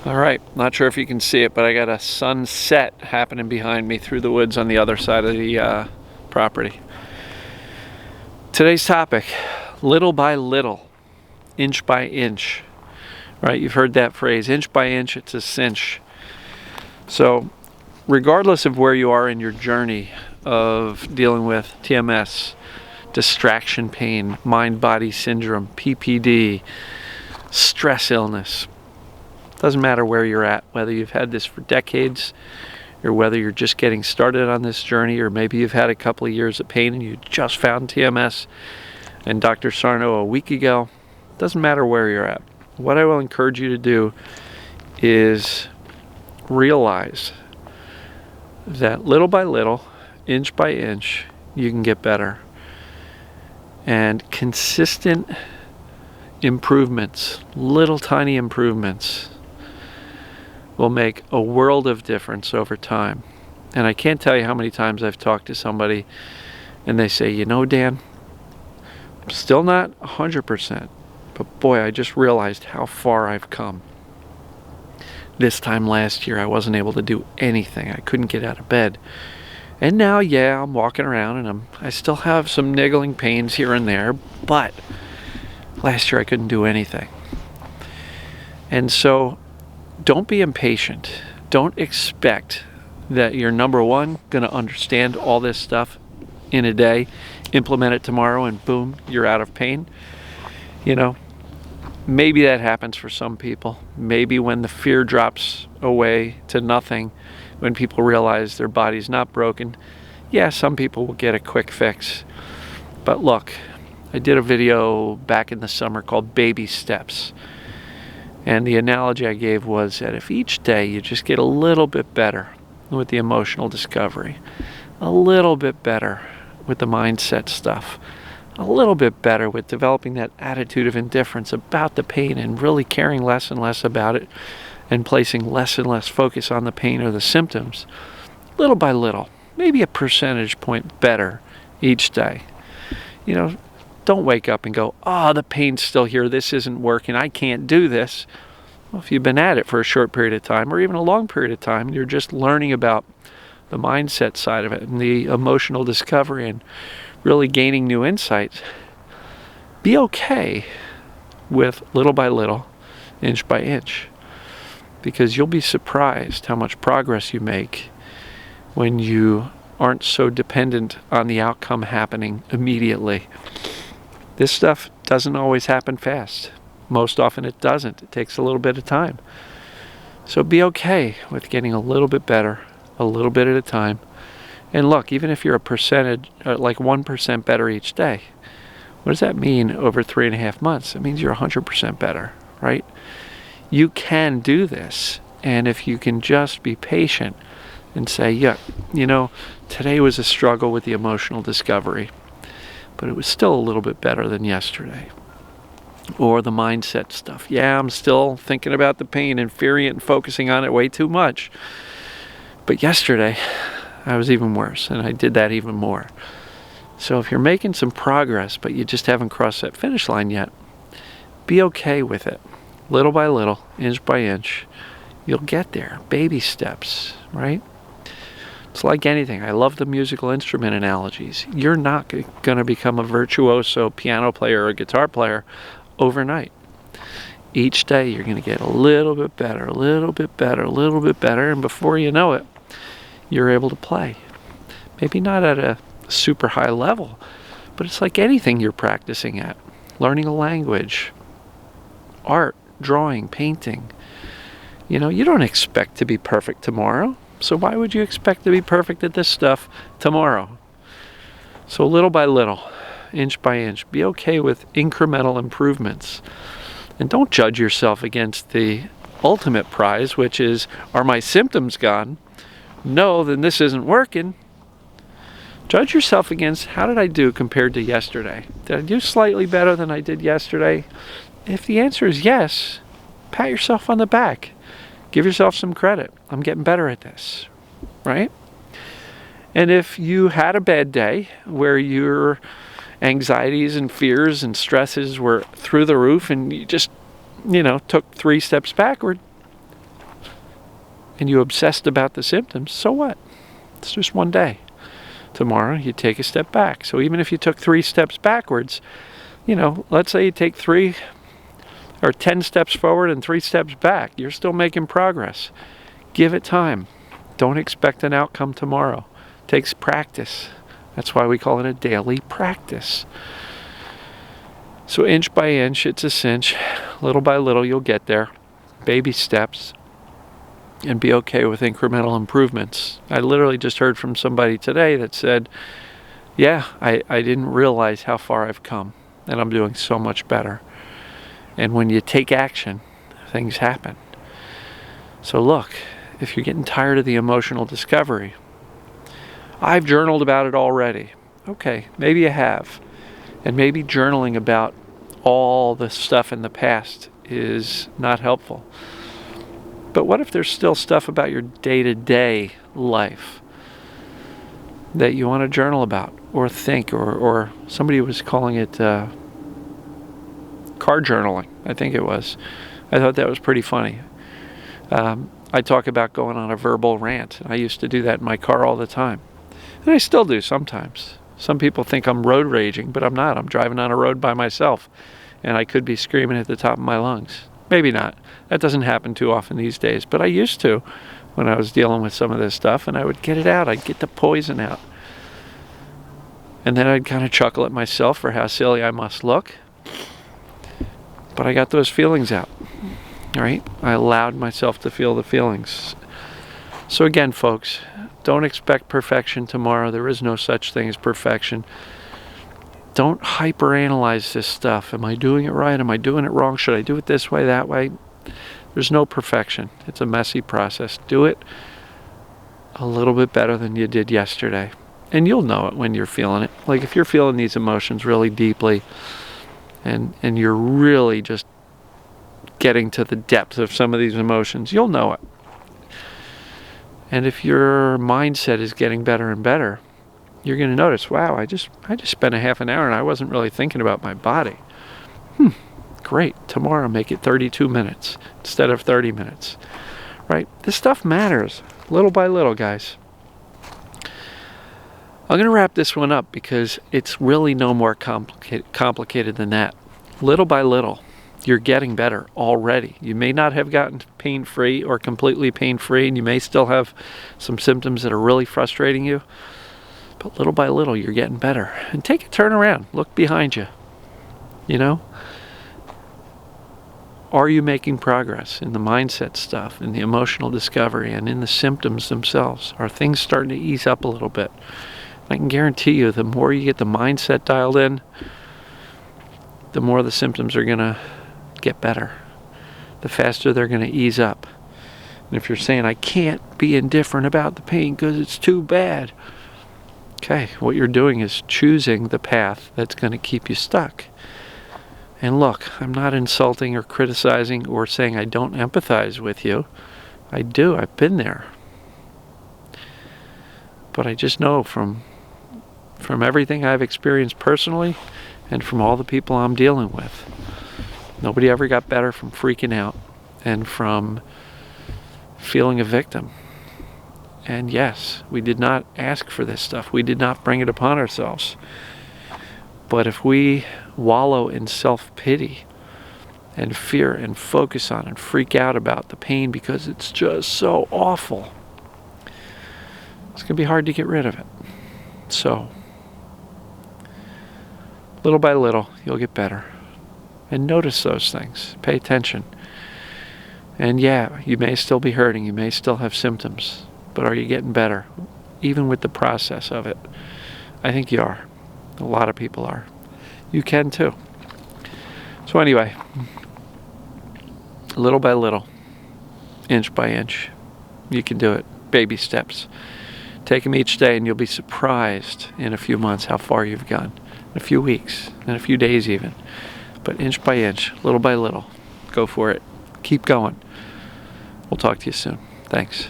All right, not sure if you can see it, but I got a sunset happening behind me through the woods on the other side of the property. Today's topic, little by little, inch by inch, right? You've heard that phrase, inch by inch, it's a cinch. So regardless of where you are in your journey of dealing with TMS, distraction pain, mind-body syndrome, PPD, stress illness, doesn't matter where you're at, whether you've had this for decades or whether you're just getting started on this journey, or maybe you've had a couple of years of pain and you just found TMS and Dr. Sarno a week ago. Doesn't matter where you're at. What I will encourage you to do is realize that little by little, inch by inch, you can get better. And consistent improvements, little tiny improvements, will make a world of difference over time. And I can't tell you how many times I've talked to somebody and they say, you know, Dan, I'm still not 100%, but boy, I just realized how far I've come. This time last year, I wasn't able to do anything. I couldn't get out of bed. And now, yeah, I'm walking around and I still have some niggling pains here and there, but last year I couldn't do anything. And so don't be impatient. Don't expect that you're, number one, going to understand all this stuff in a day, implement it tomorrow, and boom, you're out of pain. You know, maybe that happens for some people. Maybe when the fear drops away to nothing, when people realize their body's not broken, yeah, some people will get a quick fix. But look, I did a video back in the summer called Baby Steps. And the analogy I gave was that if each day you just get a little bit better with the emotional discovery, a little bit better with the mindset stuff, a little bit better with developing that attitude of indifference about the pain and really caring less and less about it and placing less and less focus on the pain or the symptoms, little by little, maybe a percentage point better each day. You know, don't wake up and go, oh, the pain's still here, this isn't working, I can't do this. Well, if you've been at it for a short period of time or even a long period of time, you're just learning about the mindset side of it and the emotional discovery and really gaining new insights, be okay with little by little, inch by inch, because you'll be surprised how much progress you make when you aren't so dependent on the outcome happening immediately. This stuff doesn't always happen fast. Most often it doesn't. It takes a little bit of time. So be okay with getting a little bit better, a little bit at a time. And look, even if you're a percentage, like 1% better each day, what does that mean over 3.5 months? It means you're 100% better, right? You can do this. And if you can just be patient and say, yeah, you know, today was a struggle with the emotional discovery, but it was still a little bit better than yesterday. Or the mindset stuff. Yeah, I'm still thinking about the pain and fearing it and focusing on it way too much. But yesterday, I was even worse, and I did that even more. So if you're making some progress, but you just haven't crossed that finish line yet, be okay with it. Little by little, inch by inch, you'll get there. Baby steps, right? It's like anything. I love the musical instrument analogies. You're not going to become a virtuoso piano player or guitar player overnight. Each day you're going to get a little bit better, a little bit better, a little bit better, and before you know it, you're able to play. Maybe not at a super high level, but it's like anything you're practicing at. Learning a language, art, drawing, painting. You know, you don't expect to be perfect tomorrow. So why would you expect to be perfect at this stuff tomorrow? So little by little, inch by inch, be okay with incremental improvements. And don't judge yourself against the ultimate prize, which is, are my symptoms gone? No, then this isn't working. Judge yourself against, how did I do compared to yesterday? Did I do slightly better than I did yesterday? If the answer is yes, pat yourself on the back. Give yourself some credit. I'm getting better at this, right? And if you had a bad day where your anxieties and fears and stresses were through the roof and you just, took 3 steps backward, and you obsessed about the symptoms, so what? It's just one day. Tomorrow you take a step back. So even if you took 3 steps backwards, let's say you take 3 or 10 steps forward and 3 steps back, you're still making progress. Give it time. Don't expect an outcome tomorrow. It takes practice. That's why we call it a daily practice. So inch by inch, it's a cinch. Little by little, you'll get there. Baby steps. And be okay with incremental improvements. I literally just heard from somebody today that said, yeah, I didn't realize how far I've come, and I'm doing so much better. And when you take action, things happen. So look, if you're getting tired of the emotional discovery, I've journaled about it already. Okay, maybe you have. And maybe journaling about all the stuff in the past is not helpful. But what if there's still stuff about your day-to-day life that you want to journal about or think, or somebody was calling it car journaling, I think it was. I thought that was pretty funny. I talk about going on a verbal rant. I used to do that in my car all the time. And I still do sometimes. Some people think I'm road raging, but I'm not. I'm driving on a road by myself, and I could be screaming at the top of my lungs. Maybe not. That doesn't happen too often these days, but I used to when I was dealing with some of this stuff, and I would get it out. I'd get the poison out. And then I'd kind of chuckle at myself for how silly I must look. But I got those feelings out, right? I allowed myself to feel the feelings. So again, folks, don't expect perfection tomorrow. There is no such thing as perfection. Don't hyperanalyze this stuff. Am I doing it right? Am I doing it wrong? Should I do it this way, that way? There's no perfection. It's a messy process. Do it a little bit better than you did yesterday. And you'll know it when you're feeling it. Like if you're feeling these emotions really deeply and you're really just getting to the depth of some of these emotions, you'll know it. And if your mindset is getting better and better, you're going to notice, wow, I just spent a half an hour and I wasn't really thinking about my body. Great. Tomorrow make it 32 minutes instead of 30 minutes. Right? This stuff matters little by little, guys. I'm going to wrap this one up because it's really no more complicated than that. Little by little, you're getting better already. You may not have gotten pain-free or completely pain-free, and you may still have some symptoms that are really frustrating you. But little by little, you're getting better. And take a turn around. Look behind you. Are you making progress in the mindset stuff, in the emotional discovery, and in the symptoms themselves? Are things starting to ease up a little bit? I can guarantee you, the more you get the mindset dialed in, the more the symptoms are going to get better. The faster they're going to ease up. And if you're saying, I can't be indifferent about the pain because it's too bad, okay, what you're doing is choosing the path that's going to keep you stuck. And look, I'm not insulting or criticizing or saying I don't empathize with you. I do. I've been there. But I just know from everything I've experienced personally and from all the people I'm dealing with, nobody ever got better from freaking out and from feeling a victim. And yes, we did not ask for this stuff. We did not bring it upon ourselves. But if we wallow in self-pity and fear and focus on and freak out about the pain because it's just so awful, it's going to be hard to get rid of it. So, little by little, you'll get better. And notice those things. Pay attention. And yeah, you may still be hurting. You may still have symptoms. But are you getting better? Even with the process of it. I think you are. A lot of people are. You can too. So anyway, little by little, inch by inch, you can do it. Baby steps. Take them each day and you'll be surprised in a few months how far you've gone. In a few weeks, in a few days even. But inch by inch, little by little, go for it. Keep going. We'll talk to you soon. Thanks.